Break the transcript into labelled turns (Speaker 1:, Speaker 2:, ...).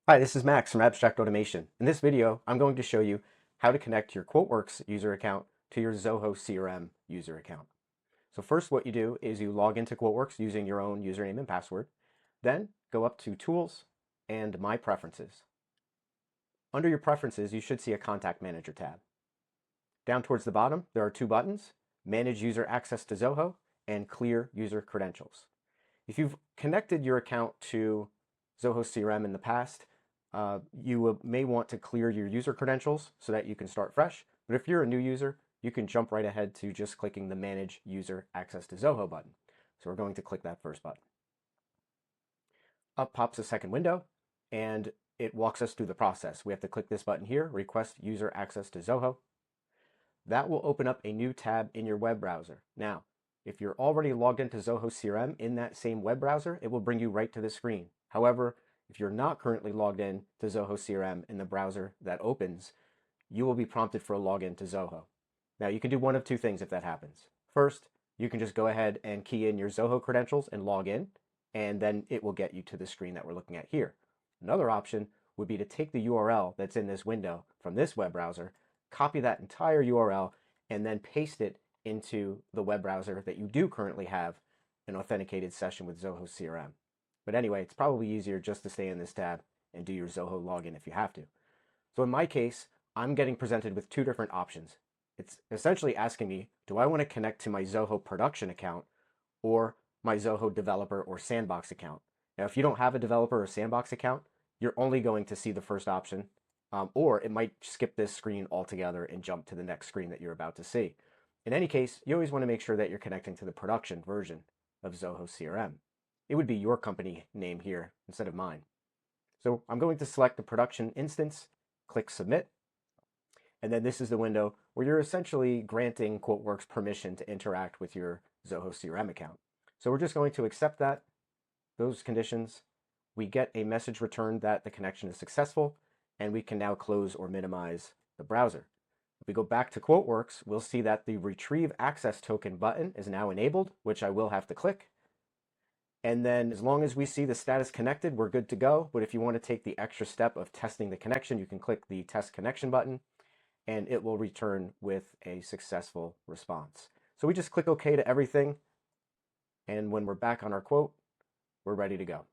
Speaker 1: Hi, this is Max from Abstract Automation. In this video, I'm going to show you how to connect your QuoteWerks user account to your Zoho CRM user account. So first, what you do is you log into QuoteWerks using your own username and password. Then go up to Tools and My Preferences. Under your preferences, you should see a Contact Manager tab. Down towards the bottom, there are two buttons: Manage User Access to Zoho and Clear User Credentials. If you've connected your account to Zoho CRM in the past, you may want to clear your user credentials so that you can start fresh. But if you're a new user, you can jump right ahead to just clicking the Manage User Access to Zoho button. So we're going to click that first button. Up pops a second window, and it walks us through the process. We have to click this button here, Request User Access to Zoho. That will open up a new tab in your web browser. Now, if you're already logged into Zoho CRM in that same web browser, it will bring you right to the screen. However, if you're not currently logged in to Zoho CRM in the browser that opens, you will be prompted for a login to Zoho. Now, you can do one of two things if that happens. First, you can just go ahead and key in your Zoho credentials and log in, and then it will get you to the screen that we're looking at here. Another option would be to take the URL that's in this window from this web browser, copy that entire URL, and then paste it into the web browser that you do currently have an authenticated session with Zoho CRM. But anyway, it's probably easier just to stay in this tab and do your Zoho login if you have to. So in my case, I'm getting presented with two different options. It's essentially asking me, do I want to connect to my Zoho production account or my Zoho developer or sandbox account? Now, if you don't have a developer or sandbox account, you're only going to see the first option, or it might skip this screen altogether and jump to the next screen that you're about to see. In any case, you always want to make sure that you're connecting to the production version of Zoho CRM. It would be your company name here instead of mine. So I'm going to select the production instance, click Submit, and then this is the window where you're essentially granting QuoteWerks permission to interact with your Zoho CRM account. So we're just going to accept those conditions. We get a message returned that the connection is successful, and we can now close or minimize the browser. If we go back to QuoteWerks, we'll see that the Retrieve Access Token button is now enabled, which I will have to click. And then as long as we see the status connected, we're good to go. But if you want to take the extra step of testing the connection, you can click the Test Connection button, and it will return with a successful response. So we just click OK to everything, and when we're back on our quote, we're ready to go.